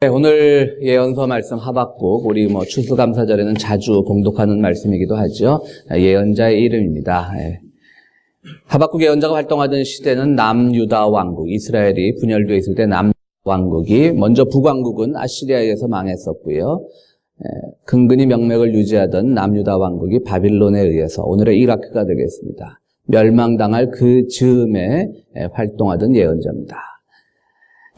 네, 오늘 예언서 말씀 하박국, 우리 추수감사절에는 자주 봉독하는 말씀이기도 하죠. 예언자의 이름입니다. 하박국 예언자가 활동하던 시대는 남유다 왕국, 이스라엘이 분열되어 있을 때 남왕국이, 먼저 북왕국은 아시리아에 의해서 망했었고요. 근근히 명맥을 유지하던 남유다 왕국이 바빌론에 의해서 오늘의 이라크가 되겠습니다. 멸망당할 그 즈음에 활동하던 예언자입니다.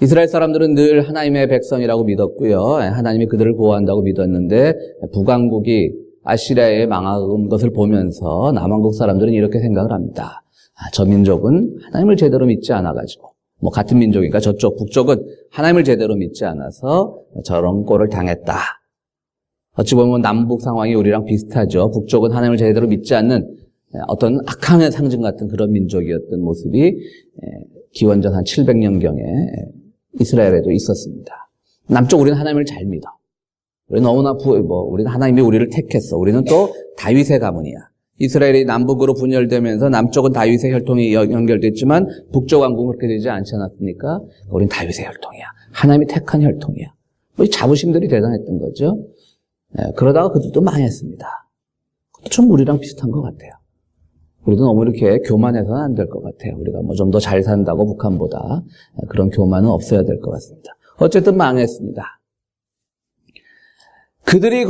이스라엘 사람들은 늘 하나님의 백성이라고 믿었고요. 하나님이 그들을 보호한다고 믿었는데 북왕국이 아시리아에 망한 것을 보면서 남왕국 사람들은 이렇게 생각을 합니다. 저 민족은 하나님을 제대로 믿지 않아가지고, 같은 민족이니까 저쪽 북쪽은 하나님을 제대로 믿지 않아서 저런 꼴을 당했다. 어찌 보면 남북 상황이 우리랑 비슷하죠. 북쪽은 하나님을 제대로 믿지 않는 어떤 악함의 상징 같은 그런 민족이었던 모습이 기원전 한 700년경에 이스라엘에도 있었습니다. 남쪽 우리는 하나님을 잘 믿어. 우리는 너무나 우리는 하나님이 우리를 택했어. 우리는 또 다윗의 가문이야. 이스라엘이 남북으로 분열되면서 남쪽은 다윗의 혈통이 연결됐지만 북쪽 왕국은 그렇게 되지 않지 않았습니까? 우리는 다윗의 혈통이야. 하나님이 택한 혈통이야. 이 자부심들이 대단했던 거죠. 그러다가 그들도 망했습니다. 그것도 좀 우리랑 비슷한 것 같아요. 우리도 너무 이렇게 교만해서는 안 될 것 같아요. 우리가 좀 더 잘 산다고 북한보다 그런 교만은 없어야 될 것 같습니다. 어쨌든 망했습니다. 그들이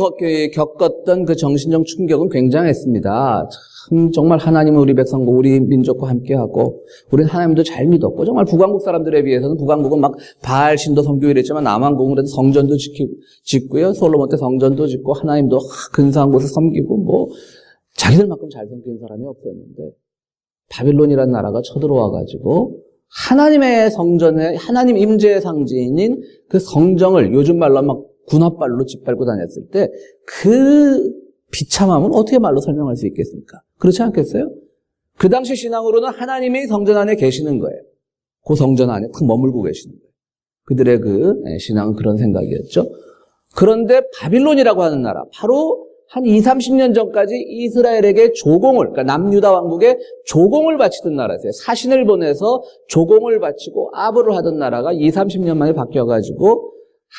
겪었던 그 정신적 충격은 굉장했습니다. 참 정말 하나님은 우리 백성과 우리 민족과 함께하고 우리는 하나님도 잘 믿었고, 정말 북왕국 사람들에 비해서는 북왕국은 막 바알 신도 섬기고 이랬지만 남왕국은 그래도 성전도 짓고요. 솔로몬 때 성전도 짓고 하나님도 근사한 곳에 섬기고 자기들만큼 잘 섬기는 사람이 없었는데, 바빌론이라는 나라가 쳐들어와가지고 하나님의 성전에 하나님 임재의 상징인 그 성정을 요즘 말로 막 군합발로 짓밟고 다녔을 때 그 비참함은 어떻게 말로 설명할 수 있겠습니까? 그렇지 않겠어요? 그 당시 신앙으로는 하나님이 성전 안에 계시는 거예요. 그 성전 안에 탁 머물고 계시는 거예요. 그들의 그 신앙은 그런 생각이었죠. 그런데 바빌론이라고 하는 나라, 바로 한 20-30년 전까지 이스라엘에게 조공을, 그러니까 남유다 왕국에 조공을 바치던 나라였어요. 사신을 보내서 조공을 바치고 아부를 하던 나라가 20-30년 만에 바뀌어가지고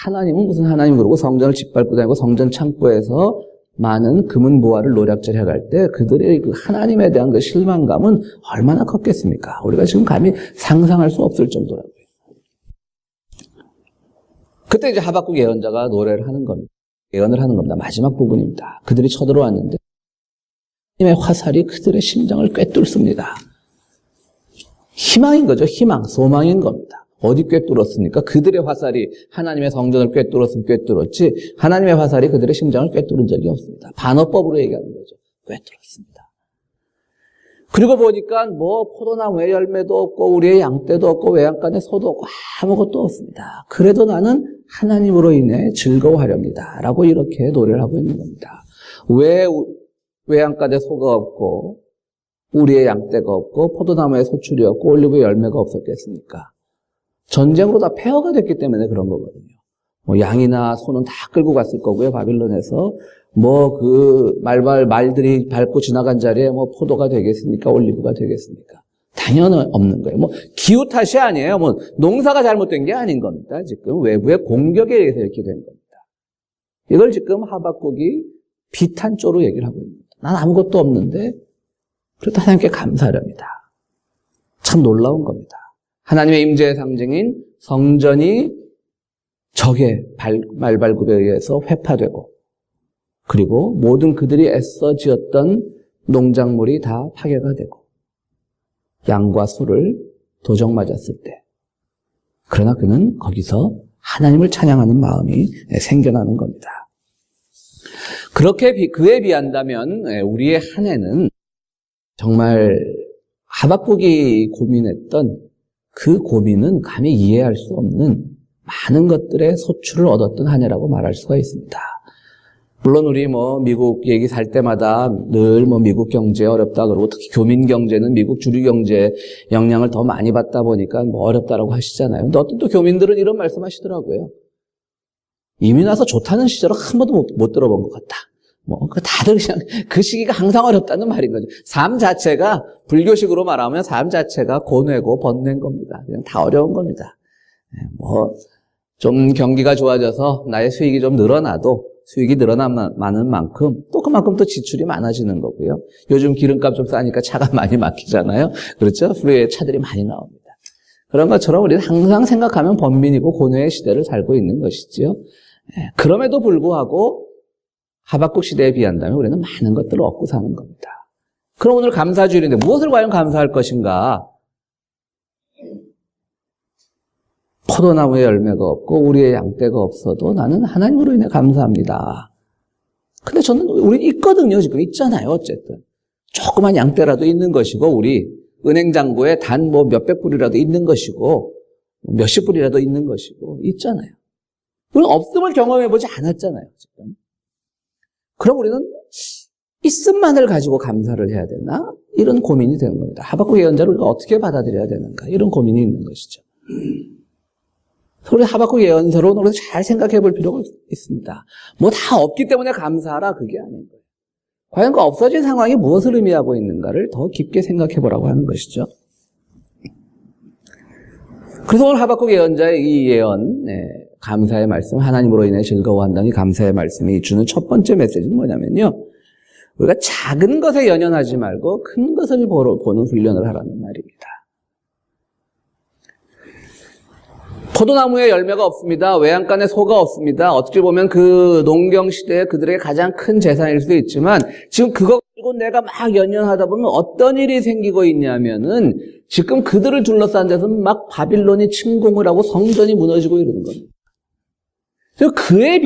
하나님은 무슨 하나님 그러고 성전을 짓밟고 다니고 성전 창고에서 많은 금은 보화를 노략질 해갈 때 그들의 그 하나님에 대한 그 실망감은 얼마나 컸겠습니까? 우리가 지금 감히 상상할 수 없을 정도라고요. 그때 이제 하박국 예언자가 노래를 하는 겁니다. 예언을 하는 겁니다. 마지막 부분입니다. 그들이 쳐들어왔는데 하나님의 화살이 그들의 심장을 꿰뚫습니다. 희망인 거죠. 희망, 소망인 겁니다. 어디 꿰뚫었습니까? 그들의 화살이 하나님의 성전을 꿰뚫었으면 꿰뚫었지, 하나님의 화살이 그들의 심장을 꿰뚫은 적이 없습니다. 반어법으로 얘기하는 거죠. 꿰뚫었습니다. 그리고 보니까 포도나무에 열매도 없고 우리의 양떼도 없고 외양간에 소도 없고 아무것도 없습니다. 그래도 나는 하나님으로 인해 즐거워하렵니다. 라고 이렇게 노래를 하고 있는 겁니다. 왜 외양간에 소가 없고 우리의 양떼가 없고 포도나무에 소출이 없고 올리브 열매가 없었겠습니까? 전쟁으로 다 폐허가 됐기 때문에 그런 거거든요. 양이나 소는 다 끌고 갔을 거고요. 바빌론에서 말들이 밟고 지나간 자리에 포도가 되겠습니까? 올리브가 되겠습니까? 당연히 없는 거예요. 기후 탓이 아니에요. 농사가 잘못된 게 아닌 겁니다. 지금 외부의 공격에 의해서 이렇게 된 겁니다. 이걸 지금 하박국이 비탄조로 얘기를 하고 있습니다. 난 아무것도 없는데 그래도 하나님께 감사하렵니다. 참 놀라운 겁니다. 하나님의 임재의 상징인 성전이 적의 말발굽에 의해서 회파되고, 그리고 모든 그들이 애써 지었던 농작물이 다 파괴가 되고, 양과 소를 도적 맞았을 때, 그러나 그는 거기서 하나님을 찬양하는 마음이 생겨나는 겁니다. 그렇게 그에 비한다면 우리의 한 해는 정말 하박국이 고민했던 그 고민은 감히 이해할 수 없는 많은 것들의 소출을 얻었던 한 해라고 말할 수가 있습니다. 물론 우리 미국 얘기 살 때마다 늘 미국 경제 어렵다 그러고, 특히 교민 경제는 미국 주류 경제에 영향을 더 많이 받다 보니까 어렵다라고 하시잖아요. 근데 어떤 또 교민들은 이런 말씀 하시더라고요. 이민 와서 좋다는 시절은 한 번도 못 들어본 것 같다. 다들 그냥 그 시기가 항상 어렵다는 말인 거죠. 삶 자체가, 불교식으로 말하면 삶 자체가 고뇌고 번뇌인 겁니다. 그냥 다 어려운 겁니다. 좀 경기가 좋아져서 나의 수익이 좀 늘어나도 수익이 늘어나는 만큼 또 그만큼 또 지출이 많아지는 거고요. 요즘 기름값 좀 싸니까 차가 많이 막히잖아요. 그렇죠? 후에 차들이 많이 나옵니다. 그런 것처럼 우리는 항상 생각하면 번민이고 고뇌의 시대를 살고 있는 것이지요. 그럼에도 불구하고 하박국 시대에 비한다면 우리는 많은 것들을 얻고 사는 겁니다. 그럼 오늘 감사주일인데 무엇을 과연 감사할 것인가? 포도나무에 열매가 없고 우리의 양떼가 없어도 나는 하나님으로 인해 감사합니다. 근데 우리 있거든요. 지금 있잖아요. 어쨌든 조그만 양떼라도 있는 것이고 우리 은행장부에 단 뭐 몇백 불이라도 있는 것이고 몇십 불이라도 있는 것이고 있잖아요. 우리는 없음을 경험해보지 않았잖아요. 지금. 그럼 우리는 있음만을 가지고 감사를 해야 되나? 이런 고민이 되는 겁니다. 하박국 예언자를 우리가 어떻게 받아들여야 되는가? 이런 고민이 있는 것이죠. 우리 하박국 예언서로 우리가 잘 생각해 볼 필요가 있습니다. 뭐 다 없기 때문에 감사하라 그게 아닌 거예요. 과연 그 없어진 상황이 무엇을 의미하고 있는가를 더 깊게 생각해 보라고 하는 것이죠. 그래서 오늘 하박국 예언자의 이 예언, 감사의 말씀, 하나님으로 인해 즐거워한다는 이 감사의 말씀이 주는 첫 번째 메시지는 뭐냐면요. 우리가 작은 것에 연연하지 말고 큰 것을 보는 훈련을 하라는 말입니다. 포도나무에 열매가 없습니다. 외양간에 소가 없습니다. 어떻게 보면 그 농경 시대에 그들의 가장 큰 재산일 수도 있지만 지금 그거 가지고 내가 막 연연하다 보면 어떤 일이 생기고 있냐면은 지금 그들을 둘러싼 데서는 막 바빌론이 침공을 하고 성전이 무너지고 이러는 겁니다. 그래서 그에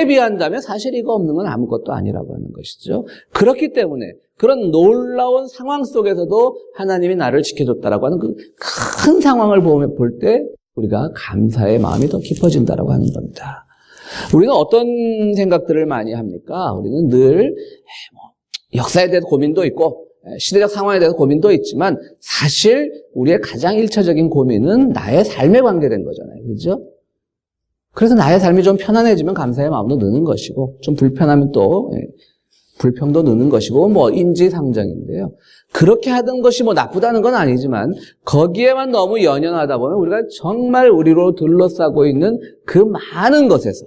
비한다면 사실 이거 없는 건 아무것도 아니라고 하는 것이죠. 그렇기 때문에 그런 놀라운 상황 속에서도 하나님이 나를 지켜줬다라고 하는 그 큰 상황을 볼 때 우리가 감사의 마음이 더 깊어진다라고 하는 겁니다. 우리는 어떤 생각들을 많이 합니까? 우리는 늘 역사에 대해서 고민도 있고 시대적 상황에 대해서 고민도 있지만 사실 우리의 가장 1차적인 고민은 나의 삶에 관계된 거잖아요. 그렇죠? 그래서 나의 삶이 좀 편안해지면 감사의 마음도 느는 것이고 좀 불편하면 또 불평도 느는 것이고 뭐 인지상정인데요. 그렇게 하던 것이 뭐 나쁘다는 건 아니지만 거기에만 너무 연연하다 보면 우리가 정말 우리로 둘러싸고 있는 그 많은 것에서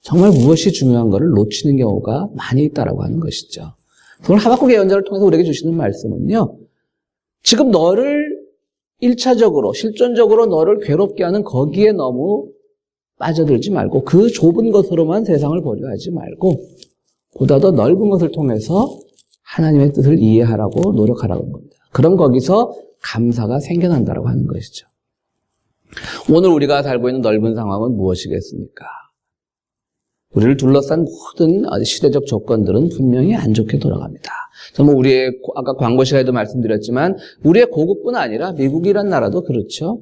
정말 무엇이 중요한 것을 놓치는 경우가 많이 있다라고 하는 것이죠. 오늘 하박국 예언자를 통해서 우리에게 주시는 말씀은요. 지금 너를 1차적으로 실존적으로 너를 괴롭게 하는 거기에 너무 빠져들지 말고 그 좁은 것으로만 세상을 보려 하지 말고 보다 더 넓은 것을 통해서 하나님의 뜻을 이해하라고 노력하라는 겁니다. 그럼 거기서 감사가 생겨난다고 하는 것이죠. 오늘 우리가 살고 있는 넓은 상황은 무엇이겠습니까? 우리를 둘러싼 모든 시대적 조건들은 분명히 안 좋게 돌아갑니다. 정말 우리의 아까 광고 시간에도 말씀드렸지만 우리의 고국뿐 아니라 미국이란 나라도 그렇죠.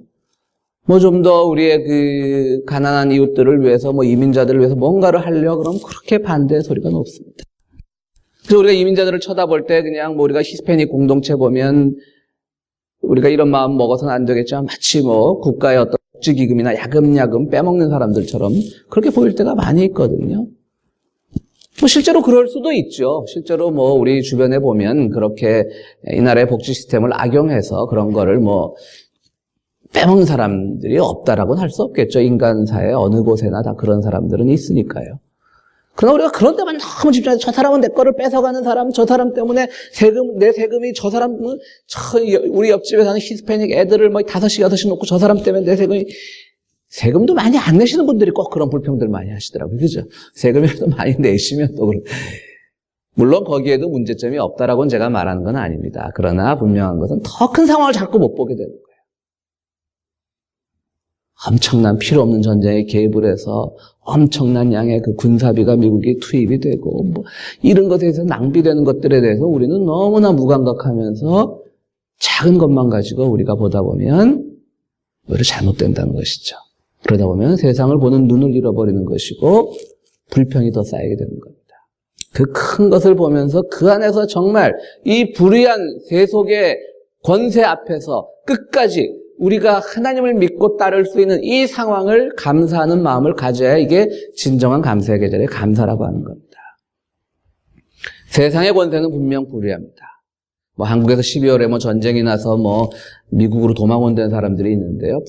뭐 좀 더 우리의 그 가난한 이웃들을 위해서 뭐 이민자들을 위해서 뭔가를 하려 그러면 그렇게 반대 소리가 높습니다. 그래서 우리가 이민자들을 쳐다볼 때 그냥 뭐 우리가 히스패닉 공동체 보면 우리가 이런 마음 먹어서는 안 되겠지만 마치 뭐 국가의 어떤 복지기금이나 야금야금 빼먹는 사람들처럼 그렇게 보일 때가 많이 있거든요. 뭐 실제로 그럴 수도 있죠. 실제로 뭐 우리 주변에 보면 그렇게 이 나라의 복지 시스템을 악용해서 그런 거를 뭐 빼먹는 사람들이 없다라고는 할 수 없겠죠. 인간사의 어느 곳에나 다 그런 사람들은 있으니까요. 그러나 우리가 그런 데만 너무 집중해서 저 사람은 내 거를 뺏어가는 사람, 저 사람 때문에 내 세금이 저 사람, 우리 옆집에 사는 히스패닉 애들을 뭐 5시, 6시 놓고 저 사람 때문에 내 세금도 많이 안 내시는 분들이 꼭 그런 불평들 많이 하시더라고요. 그죠? 세금이라도 많이 내시면 또 물론 거기에도 문제점이 없다라고는 제가 말하는 건 아닙니다. 그러나 분명한 것은 더 큰 상황을 자꾸 못 보게 되는 거예요. 엄청난 필요 없는 전쟁에 개입을 해서 엄청난 양의 그 군사비가 미국이 투입이 되고 뭐 이런 것에 대해서 낭비되는 것들에 대해서 우리는 너무나 무감각하면서 작은 것만 가지고 우리가 보다 보면 오히려 잘못된다는 것이죠. 그러다 보면 세상을 보는 눈을 잃어버리는 것이고 불평이 더 쌓이게 되는 겁니다. 그 큰 것을 보면서 그 안에서 정말 이 불의한 세속의 권세 앞에서 끝까지 우리가 하나님을 믿고 따를 수 있는 이 상황을 감사하는 마음을 가져야 이게 진정한 감사의 계절의 감사라고 하는 겁니다. 세상의 권세는 분명 불의합니다. 뭐 한국에서 12월에 뭐 전쟁이 나서 뭐 미국으로 도망 온다는 사람들이 있는데요.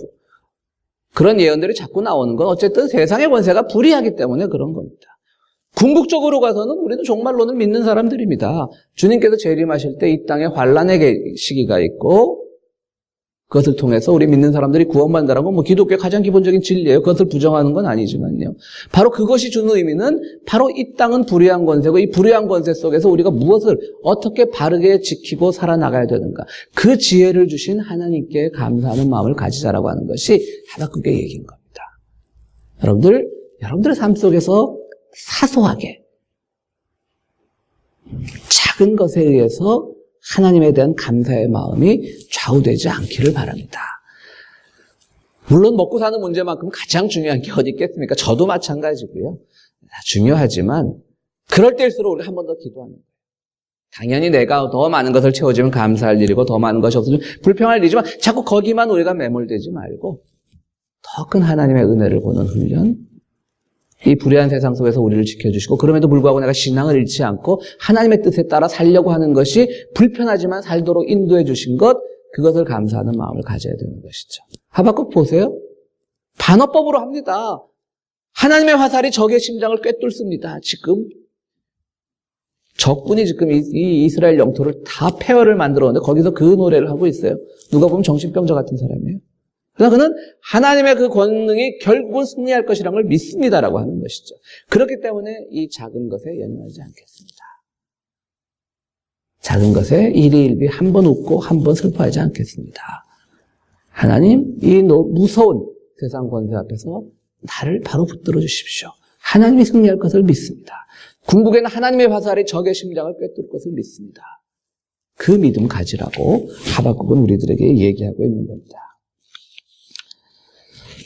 그런 예언들이 자꾸 나오는 건 어쨌든 세상의 권세가 불의하기 때문에 그런 겁니다. 궁극적으로 가서는 우리는 종말론을 믿는 사람들입니다. 주님께서 재림하실 때 이 땅에 환란의 시기가 있고 그것을 통해서 우리 믿는 사람들이 구원받는다는 건 뭐 기독교의 가장 기본적인 진리예요. 그것을 부정하는 건 아니지만요. 바로 그것이 주는 의미는 바로 이 땅은 불의한 권세고 이 불의한 권세 속에서 우리가 무엇을 어떻게 바르게 지키고 살아나가야 되는가. 그 지혜를 주신 하나님께 감사하는 마음을 가지자라고 하는 것이 하박국의 얘기인 겁니다. 여러분들의 삶 속에서 사소하게 작은 것에 의해서 하나님에 대한 감사의 마음이 좌우되지 않기를 바랍니다. 물론 먹고 사는 문제만큼 가장 중요한 게 어디 있겠습니까? 저도 마찬가지고요. 중요하지만 그럴 때일수록 우리 한 번 더 기도하는 거예요. 당연히 내가 더 많은 것을 채워주면 감사할 일이고 더 많은 것이 없어지면 불평할 일이지만 자꾸 거기만 우리가 매몰되지 말고 더 큰 하나님의 은혜를 보는 훈련, 이 불의한 세상 속에서 우리를 지켜주시고 그럼에도 불구하고 내가 신앙을 잃지 않고 하나님의 뜻에 따라 살려고 하는 것이 불편하지만 살도록 인도해 주신 것, 그것을 감사하는 마음을 가져야 되는 것이죠. 하박국 보세요. 반어법으로 합니다. 하나님의 화살이 적의 심장을 꿰뚫습니다. 지금 적군이 지금 이 이스라엘 영토를 다 폐허를 만들었는데 거기서 그 노래를 하고 있어요. 누가 보면 정신병자 같은 사람이에요. 그러나 그는 하나님의 그 권능이 결국은 승리할 것이라는 걸 믿습니다라고 하는 것이죠. 그렇기 때문에 이 작은 것에 연연하지 않겠습니다. 작은 것에 일희일비 한 번 웃고 한 번 슬퍼하지 않겠습니다. 하나님, 이 무서운 세상 권세 앞에서 나를 바로 붙들어 주십시오. 하나님이 승리할 것을 믿습니다. 궁극에는 하나님의 화살이 적의 심장을 꿰뚫을 것을 믿습니다. 그 믿음 가지라고 하박국은 우리들에게 얘기하고 있는 겁니다.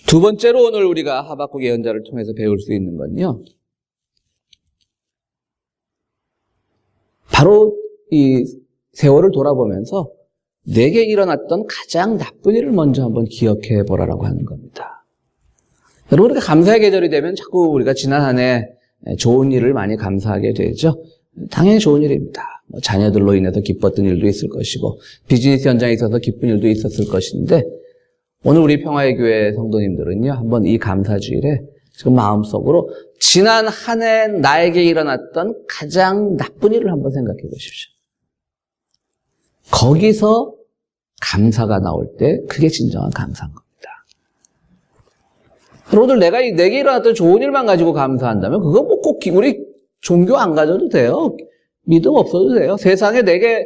두 번째로 오늘 우리가 하박국 예언자를 통해서 배울 수 있는 건요, 바로 이 세월을 돌아보면서 내게 일어났던 가장 나쁜 일을 먼저 한번 기억해 보라라고 하는 겁니다. 여러분, 우리가 감사의 계절이 되면 자꾸 우리가 지난 한 해 좋은 일을 많이 감사하게 되죠. 당연히 좋은 일입니다. 자녀들로 인해서 기뻤던 일도 있을 것이고 비즈니스 현장에 있어서 기쁜 일도 있었을 것인데, 오늘 우리 평화의 교회 성도님들은요, 한번 이 감사주일에 지금 마음속으로 지난 한 해 나에게 일어났던 가장 나쁜 일을 한번 생각해 보십시오. 거기서 감사가 나올 때 그게 진정한 감사인 겁니다. 여러분들, 내게 일어났던 좋은 일만 가지고 감사한다면 그거 뭐 꼭 우리 종교 안 가져도 돼요. 믿음 없어도 돼요. 세상에 내게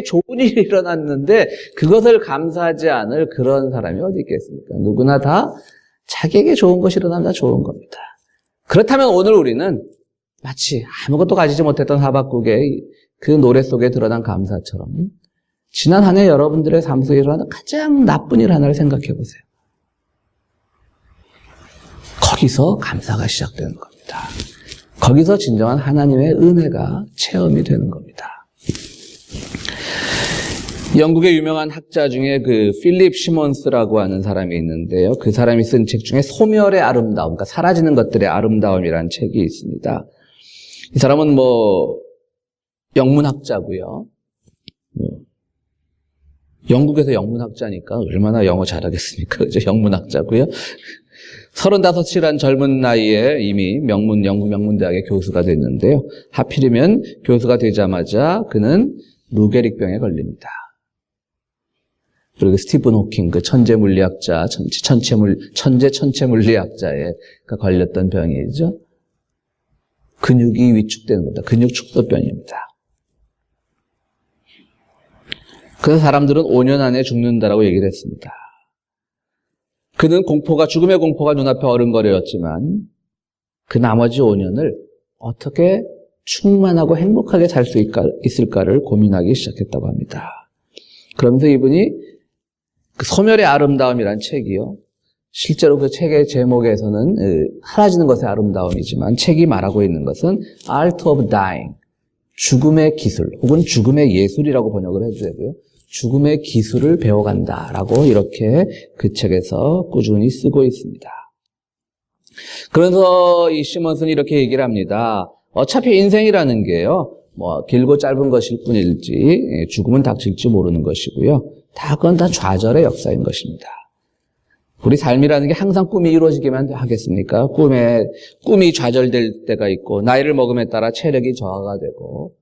좋은 일이 일어났는데 그것을 감사하지 않을 그런 사람이 어디 있겠습니까? 누구나 다 자기에게 좋은 것이 일어나면 다 좋은 겁니다. 그렇다면 오늘 우리는 마치 아무것도 가지지 못했던 하박국의 그 노래 속에 드러난 감사처럼 지난 한 해 여러분들의 삶 속에 일어나는 가장 나쁜 일 하나를 생각해 보세요. 거기서 감사가 시작되는 겁니다. 거기서 진정한 하나님의 은혜가 체험이 되는 겁니다. 영국의 유명한 학자 중에 그 필립 시몬스라고 하는 사람이 있는데요. 그 사람이 쓴 책 중에 소멸의 아름다움, 그러니까 사라지는 것들의 아름다움이라는 책이 있습니다. 이 사람은 영문학자고요. 영국에서 영문학자니까 얼마나 영어 잘하겠습니까? 그죠? 영문학자고요. 35이란 젊은 나이에 이미 영국 명문대학의 교수가 됐는데요. 하필이면 교수가 되자마자 그는 루게릭병에 걸립니다. 그리고 스티븐 호킹, 그 천재 물리학자, 천체 물리학자에 걸렸던 병이죠. 근육이 위축되는 겁니다. 근육 축소병입니다. 그래서 사람들은 5년 안에 죽는다라고 얘기를 했습니다. 그는 죽음의 공포가 눈앞에 어른거렸지만 그 나머지 5년을 어떻게 충만하고 행복하게 살 수 있을까를 고민하기 시작했다고 합니다. 그러면서 이분이 그 소멸의 아름다움이란 책이요, 실제로 그 책의 제목에서는 사라지는 것의 아름다움이지만 책이 말하고 있는 것은 Art of Dying, 죽음의 기술 혹은 죽음의 예술이라고 번역을 해도 되고요. 죽음의 기술을 배워간다라고 이렇게 그 책에서 꾸준히 쓰고 있습니다. 그래서 이 시몬스는 이렇게 얘기를 합니다. 어차피 인생이라는 게요, 길고 짧은 것일 뿐일지 죽음은 닥칠지 모르는 것이고요. 그건 다 좌절의 역사인 것입니다. 우리 삶이라는 게 항상 꿈이 이루어지기만 하겠습니까? 꿈이 좌절될 때가 있고, 나이를 먹음에 따라 체력이 저하가 되고,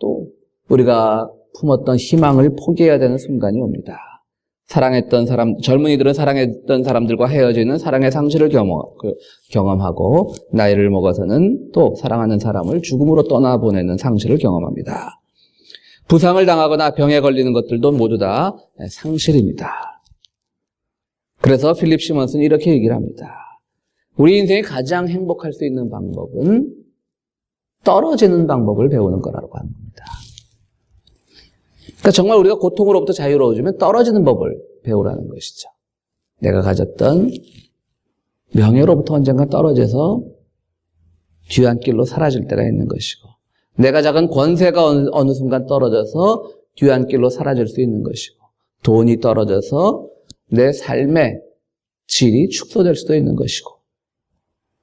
또 우리가 품었던 희망을 포기해야 되는 순간이 옵니다. 젊은이들은 사랑했던 사람들과 헤어지는 사랑의 상실을 경험하고, 나이를 먹어서는 또 사랑하는 사람을 죽음으로 떠나보내는 상실을 경험합니다. 부상을 당하거나 병에 걸리는 것들도 모두 다 상실입니다. 그래서 필립 시몬스는 이렇게 얘기를 합니다. 우리 인생이 가장 행복할 수 있는 방법은 떨어지는 방법을 배우는 거라고 하는 겁니다. 그러니까 정말 우리가 고통으로부터 자유로워지면 떨어지는 법을 배우라는 것이죠. 내가 가졌던 명예로부터 언젠가 떨어져서 뒤안길로 사라질 때가 있는 것이고, 내가 작은 권세가 어느 순간 떨어져서 뒤안길로 사라질 수 있는 것이고, 돈이 떨어져서 내 삶의 질이 축소될 수도 있는 것이고,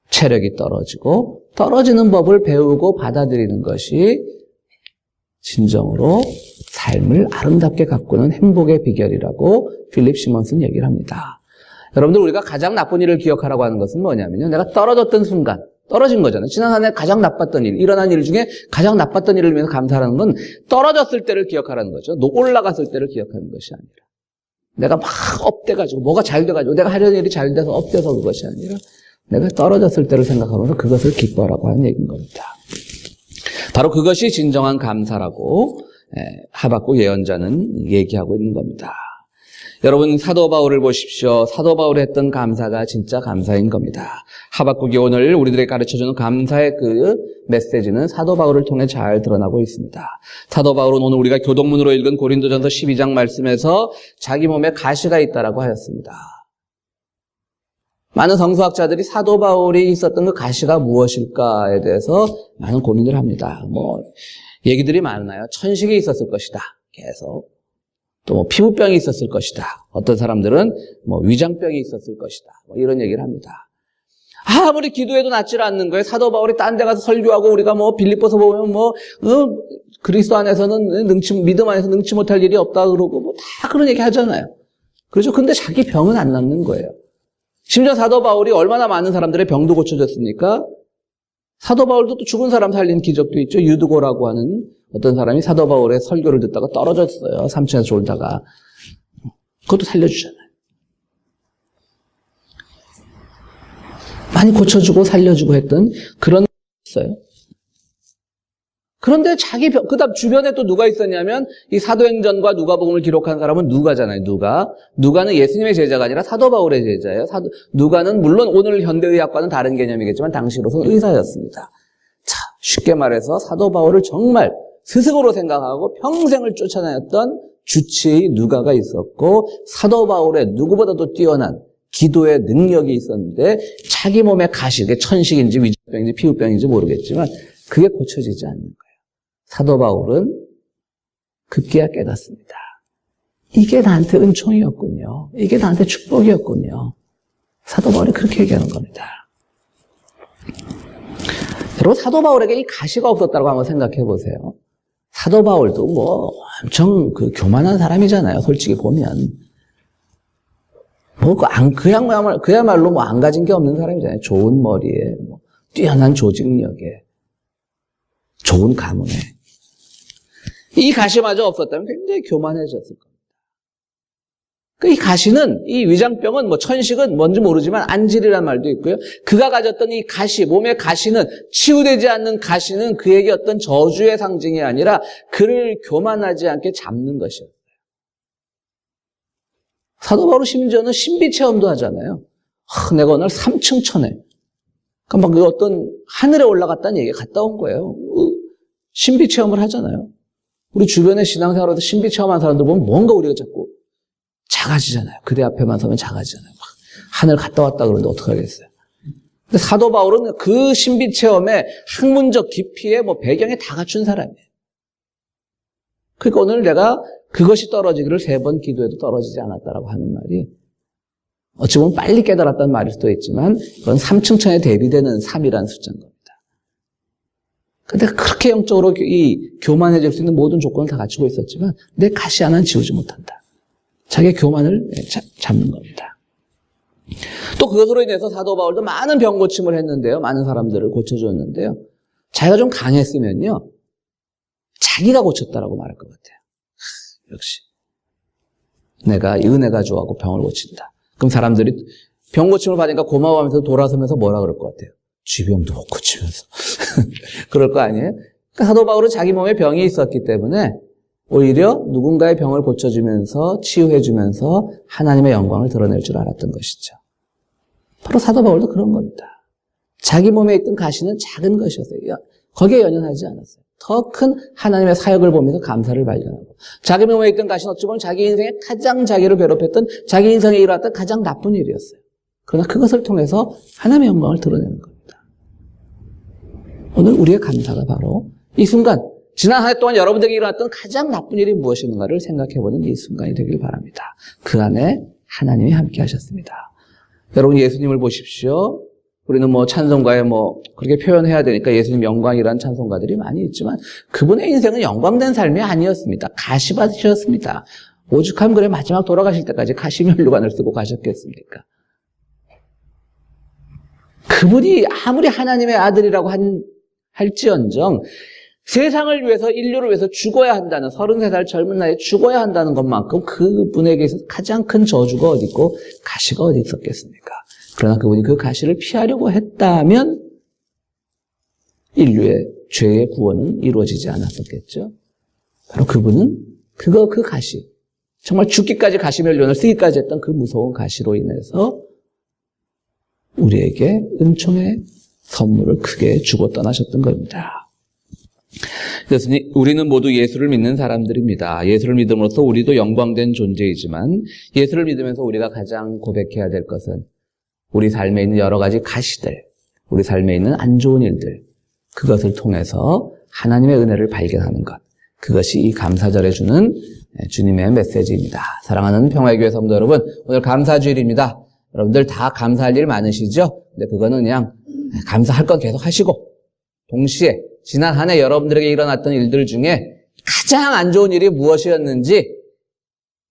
체력이 떨어지고 떨어지는 법을 배우고 받아들이는 것이 진정으로 삶을 아름답게 가꾸는 행복의 비결이라고 필립 시몬스는 얘기를 합니다. 여러분들, 우리가 가장 나쁜 일을 기억하라고 하는 것은 뭐냐면요, 내가 떨어졌던 순간, 떨어진 거잖아요. 지난 한 해 가장 나빴던 일, 일어난 일 중에 가장 나빴던 일을 위해서 감사하는 건 떨어졌을 때를 기억하라는 거죠. 올라갔을 때를 기억하는 것이 아니라, 내가 막 업돼가지고 뭐가 잘 돼가지고 내가 하려는 일이 잘 돼서 업돼서 그것이 아니라 내가 떨어졌을 때를 생각하면서 그것을 기뻐하라고 하는 얘기인 겁니다. 바로 그것이 진정한 감사라고 하박국 예언자는 얘기하고 있는 겁니다. 여러분, 사도 바울을 보십시오. 사도 바울이 했던 감사가 진짜 감사인 겁니다. 하박국이 오늘 우리들에게 가르쳐주는 감사의 그 메시지는 사도 바울을 통해 잘 드러나고 있습니다. 사도 바울은 오늘 우리가 교동문으로 읽은 고린도전서 12장 말씀에서 자기 몸에 가시가 있다라고 하였습니다. 많은 성서학자들이 사도 바울이 있었던 그 가시가 무엇일까에 대해서 많은 고민을 합니다. 얘기들이 많아요. 천식이 있었을 것이다, 계속. 또 피부병이 있었을 것이다. 어떤 사람들은 위장병이 있었을 것이다. 이런 얘기를 합니다. 아무리 기도해도 낫질 않는 거예요. 사도 바울이 딴 데 가서 설교하고, 우리가 빌립보서 보면 그리스도 안에서는 믿음 안에서 능치 못할 일이 없다 그러고 다 그런 얘기 하잖아요. 그렇죠? 근데 자기 병은 안 낫는 거예요. 심지어 사도 바울이 얼마나 많은 사람들의 병도 고쳐줬습니까? 사도 바울도 또 죽은 사람 살린 기적도 있죠. 유드고라고 하는 어떤 사람이 사도 바울의 설교를 듣다가 떨어졌어요. 3층에서 졸다가. 그것도 살려주잖아요. 많이 고쳐주고 살려주고 했던 그런 있어요. 그런데 자기 병, 그다음 주변에 또 누가 있었냐면 이 사도행전과 누가복음을 기록한 사람은 누가잖아요. 누가는 예수님의 제자가 아니라 사도 바울의 제자예요. 누가는 물론 오늘 현대의학과는 다른 개념이겠지만 당시로서는 의사였습니다. 자, 쉽게 말해서 사도 바울을 정말 스승으로 생각하고 평생을 쫓아다녔던 주치의 누가가 있었고, 사도 바울의 누구보다도 뛰어난 기도의 능력이 있었는데 자기 몸에 가시, 그게 천식인지 위장병인지 피부병인지 모르겠지만 그게 고쳐지지 않는 거예요. 사도 바울은 급기야 깨닫습니다. 이게 나한테 은총이었군요. 이게 나한테 축복이었군요. 사도 바울이 그렇게 얘기하는 겁니다. 여러분, 사도 바울에게 이 가시가 없었다고 한번 생각해 보세요. 사도 바울도 엄청 교만한 사람이잖아요. 솔직히 보면. 그야말로 안 가진 게 없는 사람이잖아요. 좋은 머리에, 뛰어난 조직력에, 좋은 가문에. 이 가시마저 없었다면 굉장히 교만해졌을 겁니다. 이 가시는, 이 위장병은, 천식은 뭔지 모르지만 안질이라는 말도 있고요. 그가 가졌던 이 가시, 몸의 가시는, 치유되지 않는 가시는 그에게 어떤 저주의 상징이 아니라 그를 교만하지 않게 잡는 것이었어요. 사도 바울 심지어는 신비 체험도 하잖아요. 내가 오늘 3층 천에, 그러니까 어떤 하늘에 올라갔다는 얘기가 갔다 온 거예요. 신비 체험을 하잖아요. 우리 주변에 신앙생활에서 신비 체험한 사람들 보면 뭔가 우리가 자꾸 작아지잖아요. 그대 앞에만 서면 작아지잖아요. 막 하늘 갔다 왔다 그러는데 어떡하겠어요. 근데 사도 바울은 그 신비 체험의 학문적 깊이에 배경에 다 갖춘 사람이에요. 그러니까 오늘 내가 그것이 떨어지기를 3번 기도해도 떨어지지 않았다라고 하는 말이 어찌 보면 빨리 깨달았다는 말일 수도 있지만 그건 3층 천에 대비되는 3이라는 숫자인 겁니다. 근데 그렇게 영적으로 이 교만해질 수 있는 모든 조건을 다 갖추고 있었지만 내 가시 하나는 지우지 못한다. 자기의 교만을 잡는 겁니다. 또 그것으로 인해서 사도 바울도 많은 병 고침을 했는데요. 많은 사람들을 고쳐줬는데요. 자기가 좀 강했으면요. 자기가 고쳤다라고 말할 것 같아요. 역시 내가 이 은혜가 좋아하고 병을 고친다. 그럼 사람들이 병 고침을 받으니까 고마워하면서 돌아서면서 뭐라 그럴 것 같아요? 쥐병도 못 고치면서. 그럴 거 아니에요? 그러니까 사도 바울은 자기 몸에 병이 있었기 때문에 오히려 누군가의 병을 고쳐주면서 치유해주면서 하나님의 영광을 드러낼 줄 알았던 것이죠. 바로 사도 바울도 그런 겁니다. 자기 몸에 있던 가시는 작은 것이었어요. 거기에 연연하지 않았어요. 더 큰 하나님의 사역을 보면서 감사를 발견하고 자기 몸에 있던 가시는 어찌 보면 자기 인생에 가장 자기를 괴롭혔던 자기 인생에 일어났던 가장 나쁜 일이었어요. 그러나 그것을 통해서 하나님의 영광을 드러내는 겁니다. 오늘 우리의 감사가 바로 이 순간 지난 한 해 동안 여러분들에게 일어났던 가장 나쁜 일이 무엇인가를 생각해보는 이 순간이 되길 바랍니다. 그 안에 하나님이 함께 하셨습니다. 여러분 예수님을 보십시오. 우리는 찬송가에 그렇게 표현해야 되니까 예수님 영광이라는 찬송가들이 많이 있지만 그분의 인생은 영광된 삶이 아니었습니다. 가시받으셨습니다. 오죽하면 그래 마지막 돌아가실 때까지 가시면류관을 쓰고 가셨겠습니까? 그분이 아무리 하나님의 아들이라고 할지언정 세상을 위해서 인류를 위해서 죽어야 한다는 33살 젊은 나이에 죽어야 한다는 것만큼 그분에게 있어서 가장 큰 저주가 어디 있고 가시가 어디 있었겠습니까? 그러나 그분이 그 가시를 피하려고 했다면 인류의 죄의 구원은 이루어지지 않았었겠죠. 바로 그분은 그 가시, 정말 죽기까지 가시면류관을 쓰기까지 했던 그 무서운 가시로 인해서 우리에게 은총의 선물을 크게 주고 떠나셨던 겁니다. 그래서 우리는 모두 예수를 믿는 사람들입니다. 예수를 믿음으로써 우리도 영광된 존재이지만 예수를 믿으면서 우리가 가장 고백해야 될 것은 우리 삶에 있는 여러 가지 가시들, 우리 삶에 있는 안 좋은 일들, 그것을 통해서 하나님의 은혜를 발견하는 것, 그것이 이 감사절에 주는 주님의 메시지입니다. 사랑하는 평화교회 성도 여러분, 오늘 감사주일입니다. 여러분들 다 감사할 일 많으시죠? 근데 그거는 그냥 감사할 건 계속 하시고 동시에 지난 한 해 여러분들에게 일어났던 일들 중에 가장 안 좋은 일이 무엇이었는지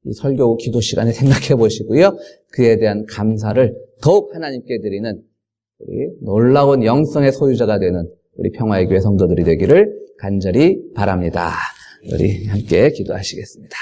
이 설교 기도 시간에 생각해 보시고요. 그에 대한 감사를 더욱 하나님께 드리는 우리 놀라운 영성의 소유자가 되는 우리 평화의 교회 성도들이 되기를 간절히 바랍니다. 우리 함께 기도하시겠습니다.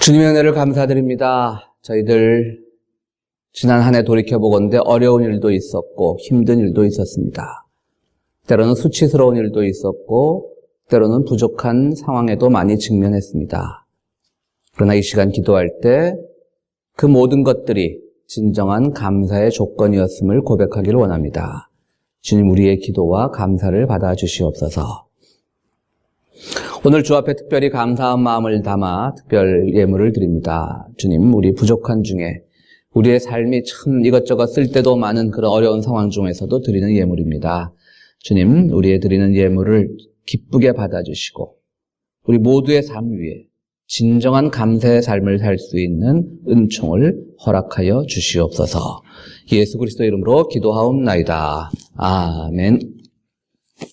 주님의 은혜를 감사드립니다. 저희들 지난 한 해 돌이켜보건대 어려운 일도 있었고 힘든 일도 있었습니다. 때로는 수치스러운 일도 있었고 때로는 부족한 상황에도 많이 직면했습니다. 그러나 이 시간 기도할 때 그 모든 것들이 진정한 감사의 조건이었음을 고백하기를 원합니다. 주님, 우리의 기도와 감사를 받아주시옵소서. 오늘 주 앞에 특별히 감사한 마음을 담아 특별 예물을 드립니다. 주님, 우리 부족한 중에 우리의 삶이 참 이것저것 쓸 때도 많은 그런 어려운 상황 중에서도 드리는 예물입니다. 주님, 우리의 드리는 예물을 기쁘게 받아주시고 우리 모두의 삶 위에 진정한 감사의 삶을 살 수 있는 은총을 허락하여 주시옵소서. 예수 그리스도 이름으로 기도하옵나이다. 아멘.